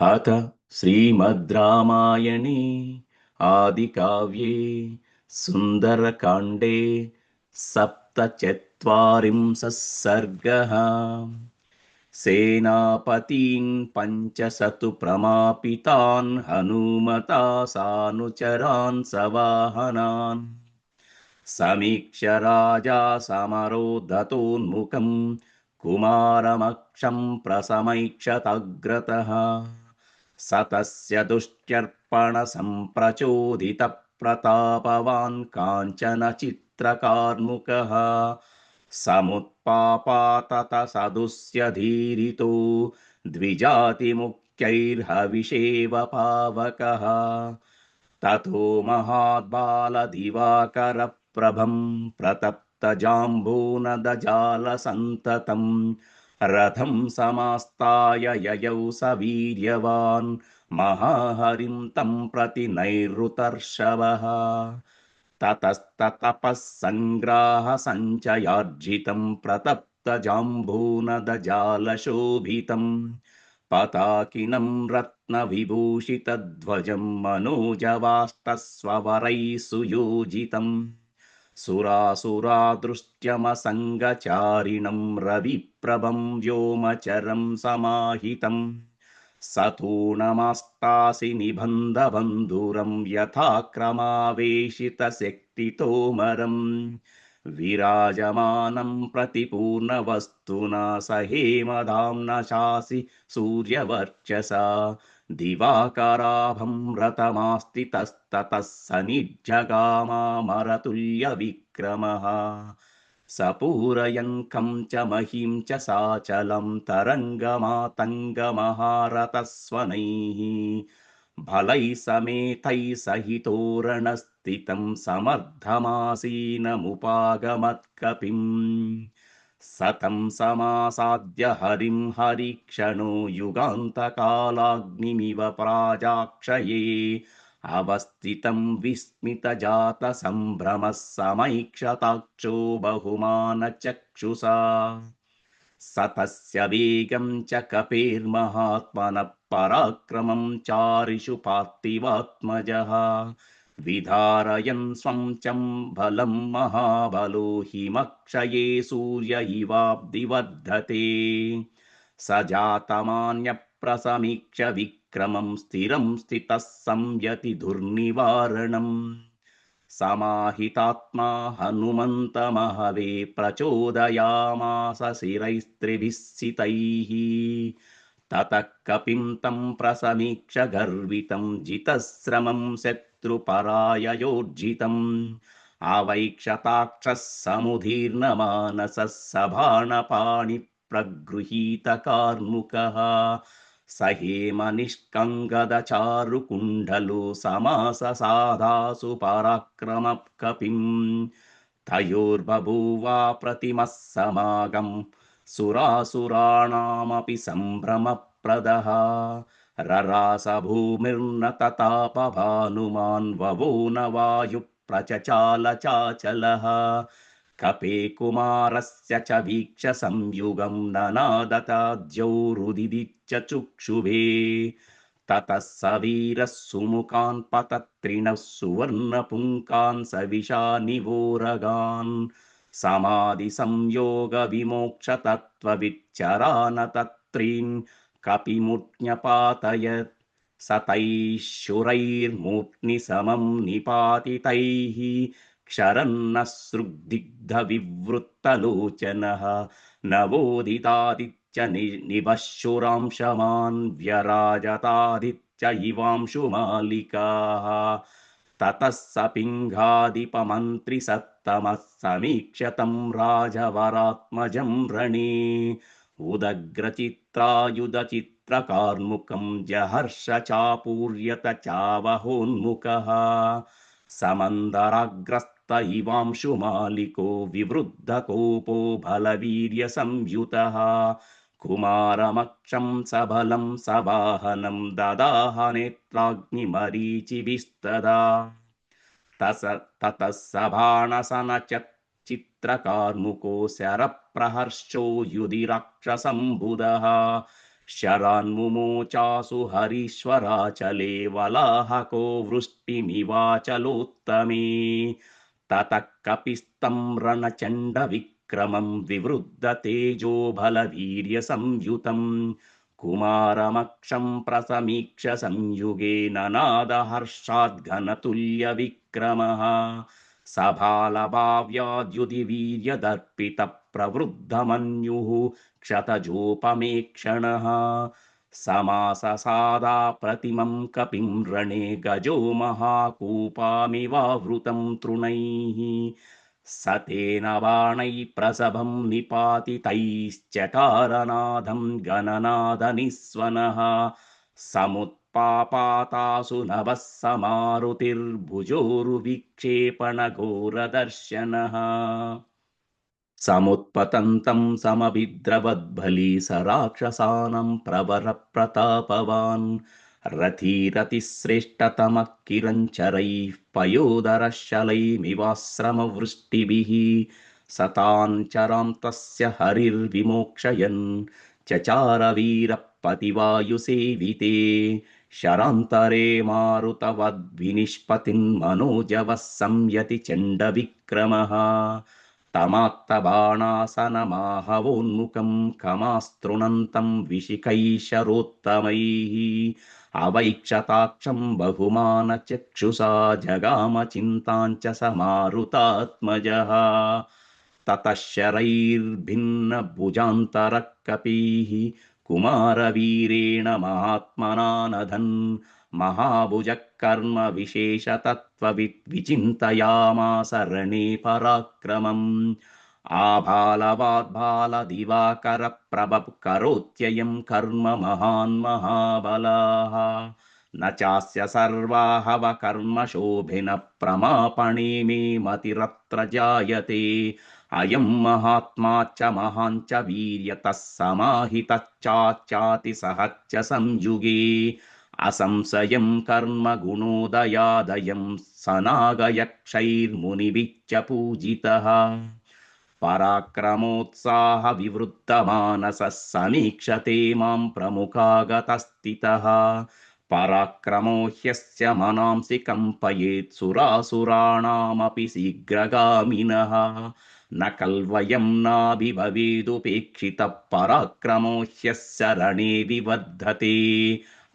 अथ श्रीमद् रामायणे आदिकाव्ये सुन्दरकाण्डे सप्तचत्वारिंशः सर्गः। सेनापतीन् पञ्चशतु प्रमापितान् हनुमता सानुचरान् सवाहनान् समीक्ष्य राजा समरोद्धतोन्मुखम् कुमारमक्षं प्रसमैक्षतग्रतः स तस्य दुष्ट्यर्पणसम्प्रचोदितप्रतापवान् काञ्चन चित्रकार्मुकः समुत्पापातत सदुस्यधीरितो द्विजातिमुख्यैर्हविषेव पावकः ततो महाद्बालदिवाकरप्रभं प्रतप्तजाम्बूनदजालसन्ततं रथं समास्ताय ययौ स वीर्यवान् महाहरिं तं प्रति नैरृतर्षभः ततस्ततपः सङ्ग्राहसञ्चयार्जितं प्रतप्तजाम्बूनदजालशोभितम् पताकिनं रत्नविभूषितध्वजं मनोजवास्तस्वरैः सुयोजितम् सुरासुरादृष्ट्यमसङ्गचारिणं रविप्रभं व्योमचरं समाहितं सतूणमास्तासि निबन्धबन्धुरं यथाक्रमावेशितशक्तितोमरम् विराजमानं प्रतिपूर्णवस्तुना सहेमधाम्ना शासि सूर्यवर्चसा दिवाकराभं रतमास्तितस्ततः स निर्जगामामरतुल्यविक्रमः सपूरयङ्कं च महीं च साचलं तरङ्गमातङ्गमहारतस्वनैः भलैः समेतैः सहितोरणस्थितं समर्थमासीनमुपागमत्कपिम् सतं समासाद्य हरिं हरिक्षणो युगान्तकालाग्निमिव प्राजाक्षये अवस्थितं विस्मितजातसम्भ्रमः समैक्षताक्षो बहुमानचक्षुषा स तस्य वेगं च कपेर्महात्मनः पराक्रमं चारिषु पार्थिवात्मजः विधारयन् स्वं चं बलं महाबलो हिमक्षये सूर्य इवाब्धिवर्धते स जातमान्यप्रसमीक्ष विक्रमं स्थिरं स्थितः संयति दुर्निवारणम् समाहितात्मा हनुमन्तमहवे प्रचोदयामास शिरैस्त्रिभिः सितैः ततः कपिं तं प्रसमीक्ष गर्वितं जितश्रमं शत्रुपराययोर्जितम् आवैक्षताक्षः समुदीर्णमानसः सभाणपाणिप्रगृहीतकार्मुकः सहेमनिष्कङ्गदचारुकुण्डलो समाससाधासु पराक्रमकपिम् तयोर्बभूवा प्रतिमः समागम् सुरासुराणामपि सम्भ्रमप्रदः ररास भूमिर्न ततापभानुमान् ववो न वायुः प्रचचाल चाचलः कपे कुमारस्य च वीक्ष संयुगं ननादताद्यौरुदिदिच्च चुक्षुभे ततः स वीरः सुमुखान् पतत्रिणः सुवर्णपुङ्कान् सविशा निवोरगान् समाधि संयोग विमोक्ष तत्त्वविच्चरान तत्त्रीन् कपिमुज्ञपातयत् सतैः शूरैर्मूर्ध्नि समं निपातितैः क्षरन्नसृग्दिग्धविवृत्तलोचनः नवोदितादित्य निवशुरांशमान् व्यराजतादित्य इवांशुमालिकाः ततः स पिङ्गाधिपमन्त्रिसत्तमः समीक्ष्य तं राजवरात्मजं रणे उदग्रचित्रायुधचित्रकार्मुकं जहर्ष चापूर्यत चावहोन्मुखः समन्दराग्रस्त इवांशुमालिको विवृद्धकोपो बलवीर्यसंयुतः कुमारमक्षं सबलं सवाहनं ददाह नेत्राग्निमरीचिभिस्तदा ततः सभाणसनचित्रकार्मुको शरप्रहर्षो युधि राक्षसम्बुधः शरान्मुमोचासु हरीश्वराचले वलाहको वृष्टिमिवाचलोत्तमे ततः कपिस्तं रणचण्डविक्रमं विवृद्धतेजो बलवीर्यसंयुतं कुमारमक्षं प्रसमीक्ष संयुगे ननादहर्षाद्घनतुल्यविक्रमः सभालभाव्याद्युतिवीर्यदर्पितप्रवृद्धमन्युः क्षतजोपमेक्षणः समाससादा प्रतिमं कपिं रणे गजो महाकूपामिवावृतं तृणैः स तेन बाणैः प्रसभं निपातितैश्चकारनादं गणनादनिस्वनः समुत्पापातासु नभः समारुतिर्भुजोरुविक्षेपणघोरदर्शनः समुत्पतन्तं समभिद्रवद्बली स राक्षसानं प्रवरप्रतापवान् रतिश्रेष्ठतमः किरञ्चरैः पयोदरशलैमिवाश्रमवृष्टिभिः सतान् चरान्तस्य हरिर्विमोक्षयन् चचारवीरपतिवायुसेविते शरान्तरे मारुतवद्विनिष्पतिन्मनोजवः संयति चण्डविक्रमः तमात्तबाणासनमाहवोन्मुखं कमास्तृणन्तं विशिखैशरोत्तमैः अवैक्षताक्षं बहुमानचक्षुषा जगाम चिन्तां च समारुतात्मजः ततः शरैर्भिन्नभुजान्तरः कपिः कुमारवीरेण महात्मना नधन् महाभुजः कर्म विशेषतत्त्ववित् विचिन्तयामास रणे पराक्रमम् आभालवाद्भालदिवाकरप्रभः करोत्ययं कर्म महान् महाबलाः न चास्य सर्वाहव कर्मशोभिनः प्रमापणे मे मतिरत्र जायते अयं महात्मा च महान् च वीर्यतः समाहितश्चाति सहच्च संयुगे असंशयं कर्म गुणोदयादयं सनागयक्षैर्मुनिभिश्च पूजितः पराक्रमोत्साह विवृद्धमानसः समीक्षते मां प्रमुखागतस्थितः पराक्रमो ह्यस्य मनांसि कम्पयेत् सुरासुराणामपि शीघ्रगामिनः न कल्वयं नाभिभवेदुपेक्षितः पराक्रमो ह्यस्य रणे विवर्धते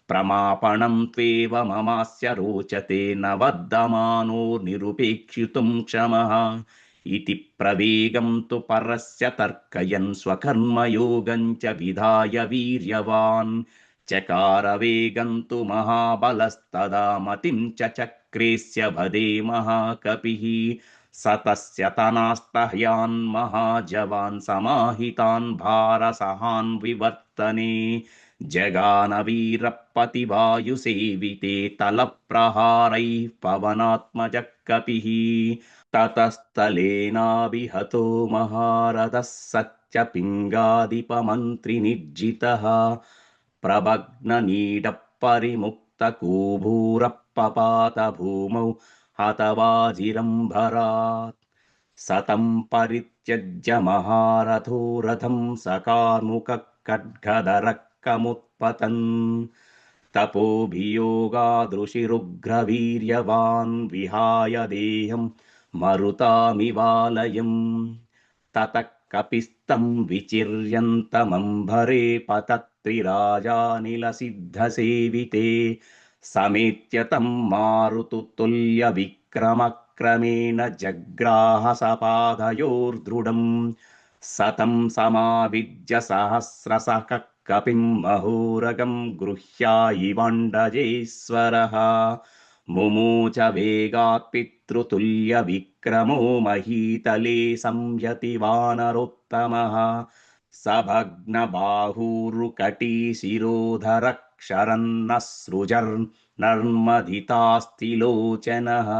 प्रमापणं त्वेव ममास्य रोचते न वर्धमानो निरुपेक्षितुं क्षमः इति प्रवेगं तु परस्य तर्कयन् स्वकर्मयोगं च विधाय वीर्यवान् चकारवेगं तु महाबलस्तदा मतिं च चक्रेस्य भदे महाकपिः स तस्य तनास्तह्यान् महाजवान् समाहितान् भारसहान् विवर्तने जगानवीरपतिवायुसेविते तलप्रहारैः पवनात्मजः कपिः ततस्तलेनाभिहतो महारथः सच्च पिङ्गादिपमन्त्रिनिर्जितः प्रभग्ननीडपरिमुक्तकूभूरपपात भूमौ हतवाजिरम्भरात् सतं परित्यज्य महारथो रथं सकार्मुकः खड्गदरक्कमुत्पतन् तपोभियोगादृशिरुग्रवीर्यवान् विहाय देहं मरुतामिवालयम् ततः कपिस्तं विचिर्यन्तमम्भरे पतत्रिराजानिलसिद्धसेविते समेत्य तं मारुतुल्यविक्रमक्रमेण जग्राह सपादयोर्दृढम् सतं समाविद्य सहस्रशः कपिं महोरगं गृह्यायिवण्डजेश्वरः मुमोच वेगात् पितृतुल्यविक्रमो महीतले संयति वानरोत्तमः सभग्नबाहुरुकटीशिरोधरक्षरन्नसृजर्नर्मदितास्तिलोचनः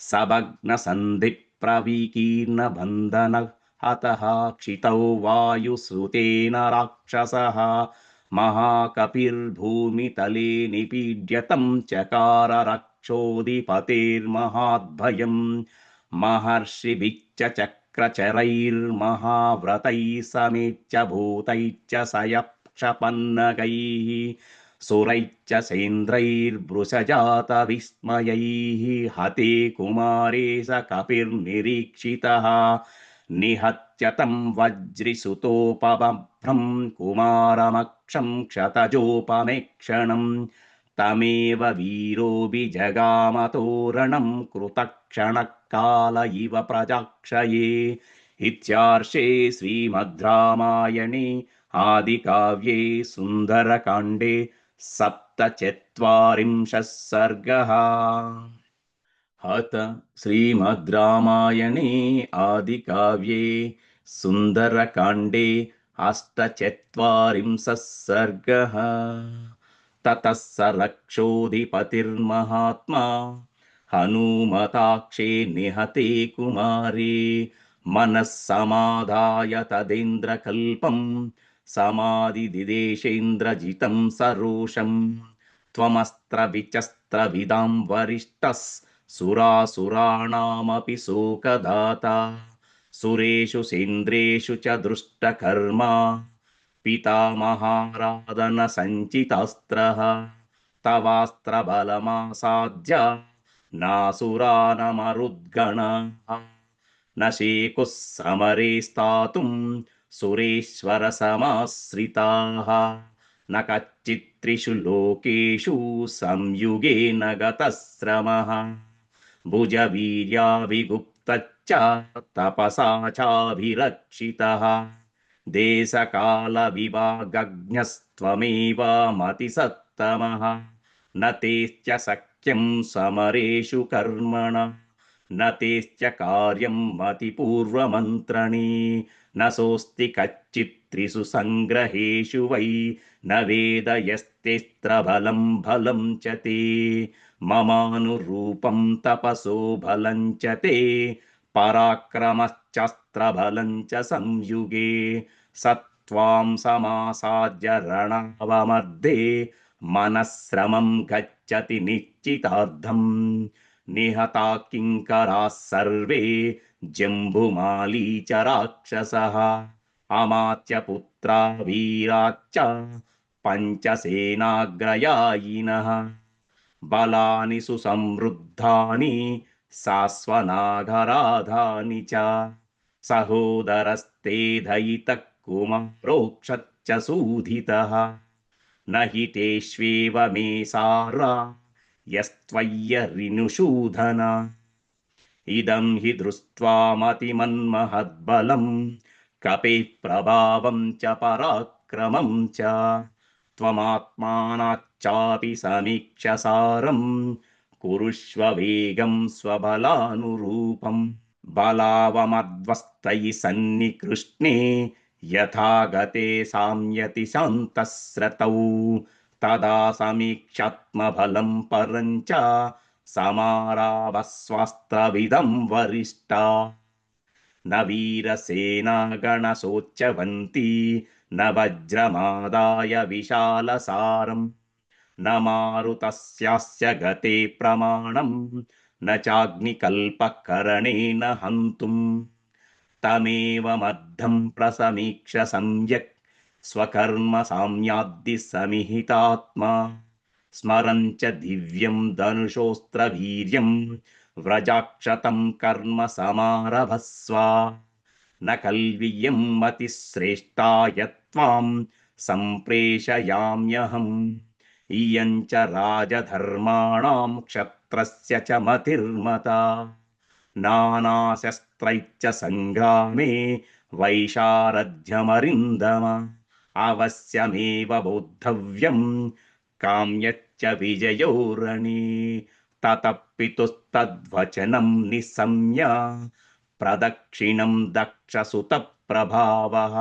सभग्नसन्धिप्रविकीर्णबन्धनः हतः क्षितौ वायुश्रुतेन राक्षसः महाकपिर्भूमितले निपीड्यतं चकार रक्षोऽधिपतेर्महाद्भयम् महर्षिभिश्च चक्रचरैर्महाव्रतैः समेत्य भूतैश्च क्षपन्नकैः सुरैश्च सेन्द्रैर्वृषजातविस्मयैः हते कुमारे स कपिर्निरीक्षितः निहत्य तं वज्रिसुतोपबभ्रं कुमारमक्षं क्षतजोपमेक्षणम् तमेव वीरोऽभिजगामतोरणं कृतक्षणकाल इव प्रजाक्षये इत्यार्षे श्रीमद् रामायणे आदिकाव्ये सुन्दरकाण्डे सप्तचत्वारिंशः सर्गः। अथ श्रीमद् रामायणे आदिकाव्ये सुन्दरकाण्डे अष्टचत्वारिंशः सर्गः। ततः स रक्षोऽधिपतिर्महात्मा हनूमताक्षे निहते कुमारे मनः समाधाय तदेन्द्रकल्पं समादिदिदेशेन्द्रजितं सरोषम् त्वमस्त्रविचस्त्रविदां वरिष्ठः सुरासुराणामपि शोकदाता सुरेषु सेन्द्रेषु च दृष्टकर्मा पितामहाराधन सञ्चितास्त्रः तवास्त्रबलमासाद्य नासुरानमरुद्गणाः न शेकुः समरे स्थातुं सुरेश्वरसमाश्रिताः न कच्चित्त्रिषु लोकेषु संयुगेन गतश्रमः भुजवीर्याभिगुप्तच्च तपसा चाभिरक्षितः देशकालविभागज्ञस्त्वमेव मतिसत्तमः न तेश्च शक्यं समरेषु कर्मण न तेश्च कार्यं मतिपूर्वमन्त्रणे न सोऽस्ति कच्चित्त्रिषु सङ्ग्रहेषु वै न वेद यस्तेऽस्त्रबलं बलं च ते ममानुरूपं तपसो बलं च ते पराक्रमश्चास्त्रबलं च संयुगे सत्त्वां समासाद्य रणवमर्दे मनःश्रमं गच्छति निश्चितार्थम् निहता किङ्कराः सर्वे जम्बुमाली च राक्षसः अमात्यपुत्रा वीराश्च पञ्चसेनाग्रयायिनः बलानि सुसमृद्धानि सास्वनाघराधानि च सहोदरस्ते दयितः कुमारोक्षच्च सूधितः न हि तेष्वेव मे सारा यस्त्वय्यरिनुषूधन इदं हि दृष्ट्वा मतिमन्महद्बलं कपेः प्रभावं च पराक्रमं च त्वमात्मानाच्चापि समीक्ष सारं कुरुष्व वेगं स्वबलानुरूपम् बलावमध्वस्तैः सन्निकृष्णे यथा गते साम्यति शान्तस्रतौ तदा समीक्षात्मबलं परं च समारावस्वास्त्रविदं वरिष्ठा न वीरसेनागणसोच्चवन्ती न वज्रमादाय विशालसारम् न मारुतस्यास्य गते प्रमाणं न चाग्निकल्पकरणेन हन्तुम् तमेवमद्धं प्रसमीक्ष सम्यक् स्वकर्म साम्याद्दि समिहितात्मा स्मरं च दिव्यं धनुषोऽस्त्रवीर्यं व्रजाक्षतं कर्म समारभस्व न कल्वियं मतिश्रेष्ठा यत्त्वां सम्प्रेषयाम्यहम् इयं च राजधर्माणां क्षत्रस्य च मतिर्मता नानाशस्त्रैश्च सङ्ग्रामे वैशारथ्यमरिन्दम अवश्यमेव बोद्धव्यं काम्यच्च विजयो रणे ततः पितुस्तद्वचनं निशम्य प्रदक्षिणं दक्षसुतप्रभावः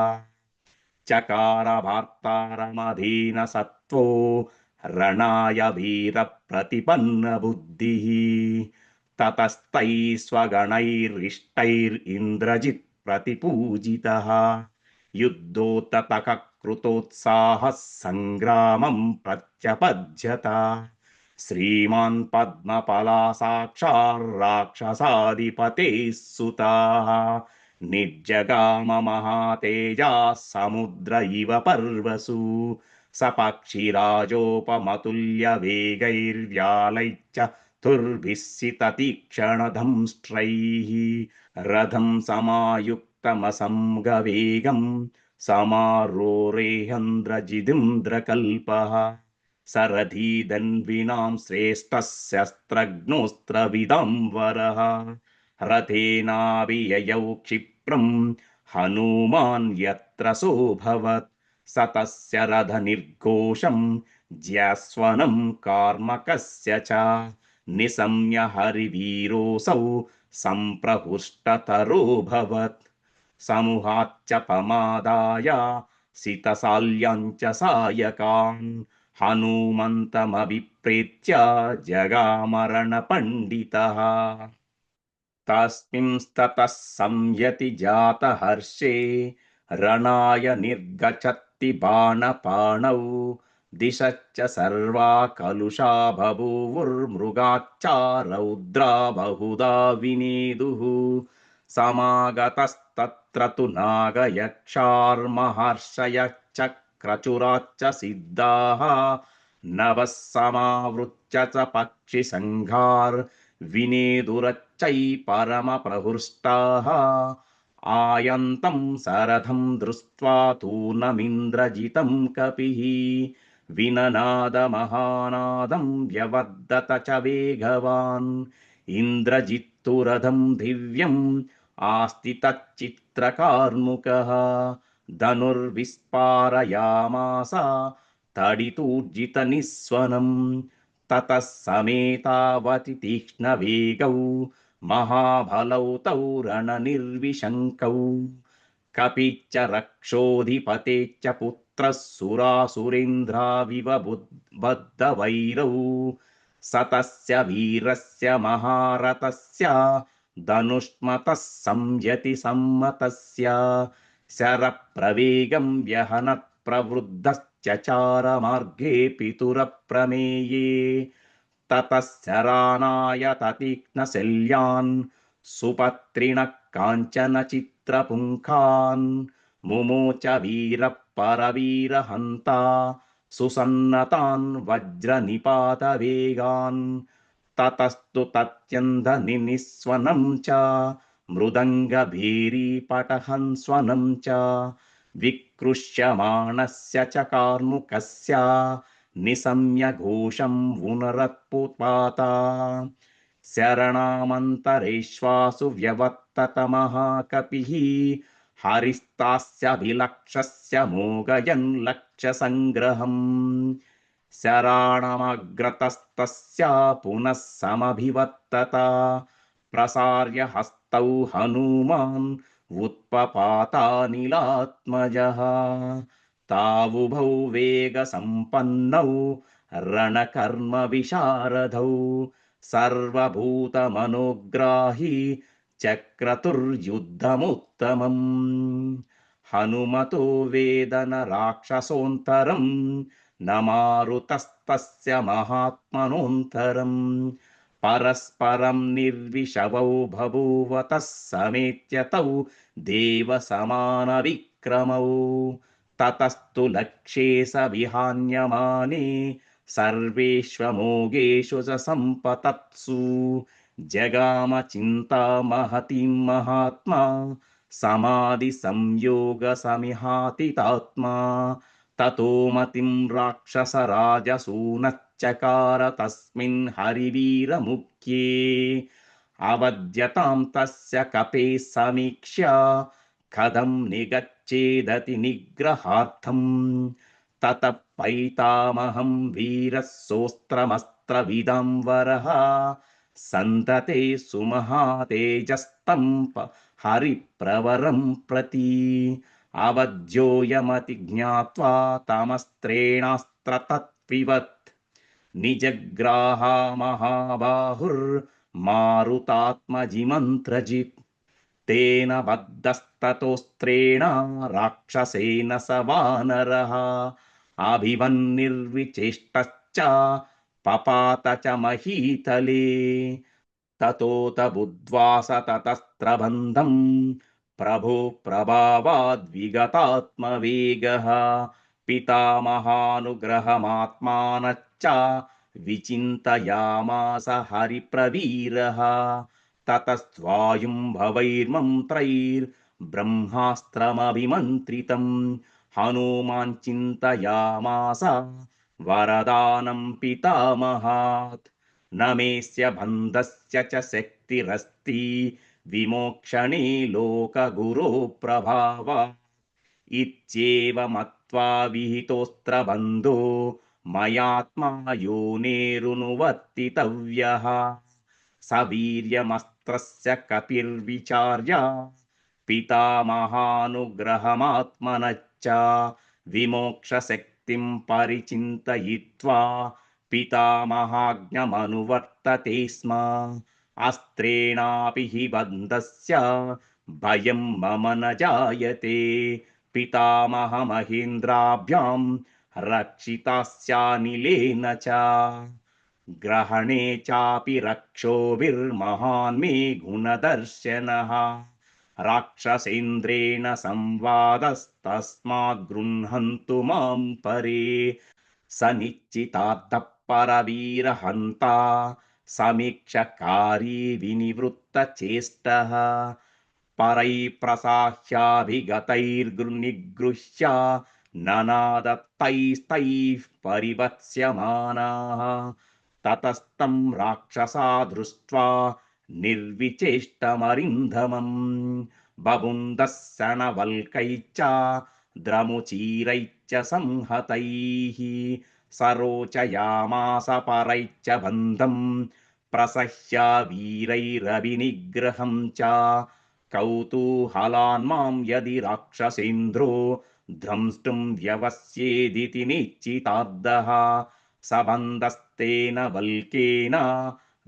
चकार वार्तारमधीन सत्त्वो रणाय वीरप्रतिपन्नबुद्धिः ततस्तैः स्वगणैरिष्टैरिन्द्रजित् प्रतिपूजितः युद्धोत्ततः कृतोत्साहः सङ्ग्रामं प्रत्यपद्यत श्रीमान् पद्मपला साक्षात् राक्षसाधिपतेः सुताः నిర్జగామ మహాతేజా సముద్ర ఇవ పర్వసు సపక్షిరాజోపమతుల్య వేగైర్వ్యాలైశ్చ తుర్భిస్సిత తీక్షణదంష్ట్రైః రథం సమాయుక్తమసంగవేగం సమారోరేహంద్రజిదింద్రకల్పః सरधीदन्विनां श्रेष्ठः शस्त्रघ्नोऽस्त्रविदां वरः रथेनाभिययौ क्षिप्रं हनूमान् यत्र सोऽभवत् स तस्य रथनिर्घोषं ज्यास्वनं कार्मकस्य च निशम्य हरिवीरोऽसौ सम्प्रहृष्टतरोऽभवत् समूहाच्च पमादाय सितशाल्याञ्च सायकान् हनूमन्तमभिप्रेत्य जगामरणपण्डितः तस्मिंस्ततः संयति जातहर्षे रणाय निर्गच्छति बाणपाणौ दिशश्च सर्वा कलुषा बभूवुर्मृगाच्च रौद्रा बहुधा विनेदुः समागतस्तत्र तु नागयक्षार्महर्षयश्च क्रचुराच्च सिद्धाः नभः समावृत्य च पक्षिसङ्घार् विनेदुरच्चै परमप्रहृष्टाः आयन्तं सरथं दृष्ट्वा तूर्णमिन्द्रजितं कपिः विननादमहानादं व्यवर्धत च वेगवान् इन्द्रजित्तु रथं दिव्यम् आस्थितच्चित्रकार्मुकः धनुर्विस्पारयामास तडितूर्जितनिस्वनम् ततः समेतावति तीक्ष्णवेगौ महाबलौ तौ रणनिर्विशङ्कौ कपिश्च रक्षोऽधिपतेश्च पुत्रः सुरासुरेन्द्राविव बद्धवैरौ सतस्य वीरस्य महारथस्य धनुष्मतः संयति सम्मतस्य शरप्रवेगं व्यहनत् प्रवृद्धश्चचारमार्गे पितुरप्रमेये ततः शरानाय ततीक्ष्णशल्यान् सुपत्रिणः काञ्चनचित्रपुङ्खान् मुमोच वीरः परवीरहन्ता सुसन्नतान् वज्रनिपातवेगान् ततस्तु तत्यन्धनिनिस्वनं च मृदङ्गभेरीपटहंस्वनं च विकृष्यमाणस्य च कार्मुकस्य निशम्य घोषं वुनरत्पुपाता शरणामन्तरेष्वासु व्यवर्तत महाकपिः हरिस्तास्यभिलक्षस्य मोगयन् लक्ष्यसङ्ग्रहम् शराणमग्रतस्तस्य पुनः समभिवर्तत प्रसार्य हस्तौ हनूमान् उत्पपातानिलात्मजः तावुभौ वेगसम्पन्नौ रणकर्मविशारदौ सर्वभूतमनोग्राही चक्रतुर्युद्धमुत्तमम् हनुमतो वेदन राक्षसोऽन्तरम् न मारुतस्तस्य महात्मनोऽन्तरम् परस्परं निर्विशवौ बभूवतः समेत्य तौ देवसमानविक्रमौ ततस्तु लक्ष्ये स विहान्यमाने सर्वेष्वमोघेषु च सम्पतत्सु जगाम चिन्ता महतीं महात्मा समाधिसंयोगसमिहातितात्मा ततो मतिं राक्षसराजसूनश्चकार तस्मिन् हरिवीरमुख्ये अवध्यतां तस्य कपे समीक्ष्य कथं निगच्छेदति निग्रहार्थम् ततः पैतामहं वीरः सोऽस्त्रमस्त्रविदां वरः सन्तते सुमहातेजस्तं हरिप्रवरं प्रति अवध्योऽयमति ज्ञात्वा तमस्त्रेणास्त्रतत्विवत् निजग्राह महाबाहुर्मारुतात्मजिमन्त्रजित् तेन बद्धस्ततोस्त्रेण राक्षसेन स वानरः अभिमन्निर्विचेष्टश्च पपात च महीतले ततोत बुद्ध्वा स ततस्त्रबन्धम् प्रभो प्रभावाद्विगतात्मवेगः पितामहानुग्रहमात्मानश्च विचिन्तयामास हरिप्रवीरः ततस्त्वायुम्भवैर्मन्त्रैर्ब्रह्मास्त्रमभिमन्त्रितम् हनुमान् चिन्तयामास वरदानं पितामहात् न मेऽस्य बन्धस्य च शक्तिरस्ति विमोक्षणे लोकगुरो प्रभावा इत्येव मत्वा विहितोऽस्त्रबन्धो मयात्मा योनेरुनुवर्तितव्यः स वीर्यमस्त्रस्य कपिर्विचार्य पितामहानुग्रहमात्मनश्च विमोक्षशक्तिं परिचिन्तयित्वा पितामहाज्ञमनुवर्तते स्म अस्त्रेणापि हि बन्धस्य भयं मम न जायते पितामहमहेन्द्राभ्यां रक्षितास्यानिलेन च ग्रहणे चापि रक्षोभिर्महान् मे गुणदर्शनः राक्षसेन्द्रेण संवादस्तस्मात् गृह्णन्तु मां परे स निश्चितार्थः परवीरहन्ता समीक्षकारी विनिवृत्तचेष्टः परैप्रसाह्याभिगतैर्निगृह्य ननादत्तैस्तैः परिवत्स्यमानाः ततस्तं राक्षसा दृष्ट्वा निर्विचेष्टमरिन्धमम् बबुन्दस्सनवल्कैश्च द्रमुचीरैश्च संहतैः सरोचयामास परैश्च बन्धं प्रसह्य वीरैरभिनिग्रहं च कौतूहलान्मां यदि राक्षसेन्द्रो द्रंष्टुं व्यवस्येदिति निश्चितार्थः सबन्धस्तेन वल्केन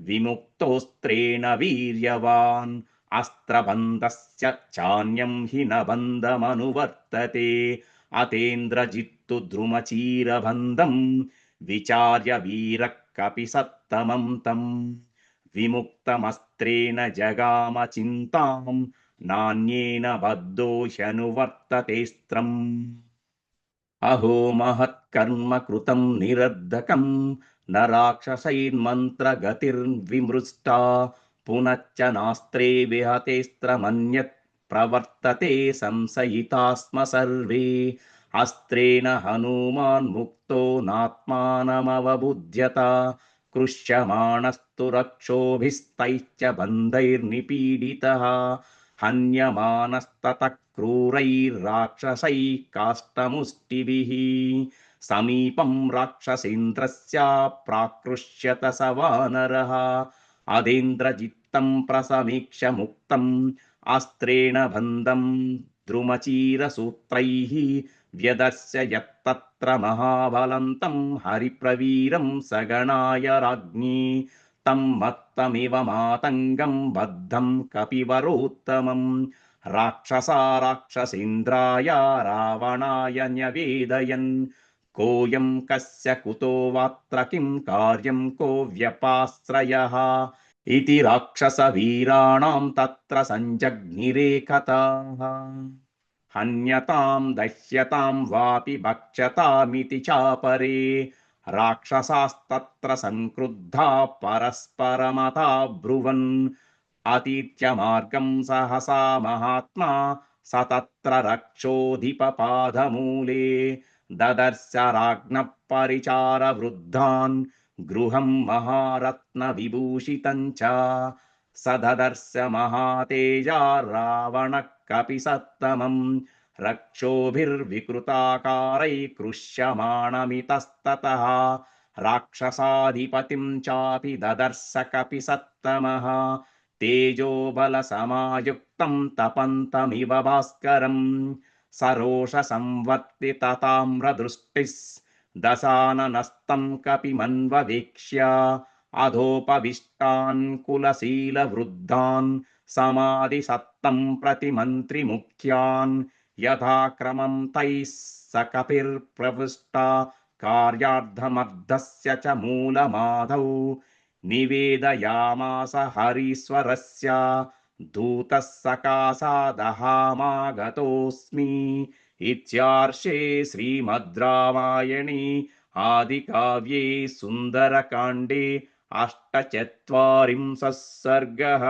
विमुक्तोऽस्त्रेण वीर्यवान् अस्त्रबन्धस्य चान्यं हि न बन्धमनुवर्तते अतेन्द्रजित्तु द्रुमचीरबन्धं विचार्य वीरः कपिसत्तमं तं विमुक्तमस्त्रेण जगाम चिन्तां नान्येन बद्धो ह्यनुवर्ततेऽस्त्रम् अहो महत्कर्म कृतं निरर्धकं न राक्षसैर्मन्त्रगतिर्विमृष्टा पुनश्च नास्त्रे विहतेऽस्त्रमन्यत् प्रवर्तते संशयिता स्म सर्वे अस्त्रेण हनुमान् मुक्तो नात्मानमवबुध्यत कृष्यमाणस्तु रक्षोभिस्तैश्च बन्धैर्निपीडितः हन्यमानस्ततः क्रूरैर्राक्षसैः काष्ठमुष्टिभिः समीपं राक्षसेन्द्रस्य प्राकृष्यत स वानरः अदेन्द्रजित्तं प्रसमीक्ष्य मुक्तम् अस्त्रेण बन्धं द्रुमचीरसूत्रैः व्यदस्य यत्तत्र महाबलन्तं हरिप्रवीरं सगणाय राज्ञी तं मत्तमिव मातङ्गं बद्धं कपिवरोत्तमम् राक्षसा राक्षसेन्द्राय रावणाय न्यवेदयन् कोऽयं कस्य कुतो वात्र किं कार्यं को व्यपाश्रयः इति राक्षसवीराणां तत्र सञ्जज्ञिरे कथाः हन्यतां दह्यतां वापि भक्षतामिति चापरे राक्षसास्तत्र संक्रुद्धा परस्परमता ब्रुवन् अतीत्य मार्गं सहसा महात्मा स तत्र रक्षोऽधिपपादमूले ददर्श राज्ञः परिचारवृद्धान् गृहं महारत्नविभूषितं च स ददर्श महातेजा रावणः कपिसत्तमम् रक्षोभिर्विकृताकारैः कृष्यमाणमितस्ततः राक्षसाधिपतिं चापि ददर्श कपिसत्तमः तेजोबलसमायुक्तं तपन्तमिव भास्करम् सरोषसंवर्तितताम्रदृष्टिः दशाननस्तं कपिमन्ववेक्ष्य अधोपविष्टान् कुलशीलवृद्धान् समाधिसत्तं प्रतिमन्त्रिमुख्यान् यथाक्रमं तैः स कपिर्प्रविष्टा कार्यार्थमर्धस्य च मूलमाधौ निवेदयामास हरीश्वरस्य दूतः सकाशादहामागतोऽस्मि इत्यार्षे श्रीमद् रामायणे आदिकाव्ये सुन्दरकाण्डे 48 सर्गः।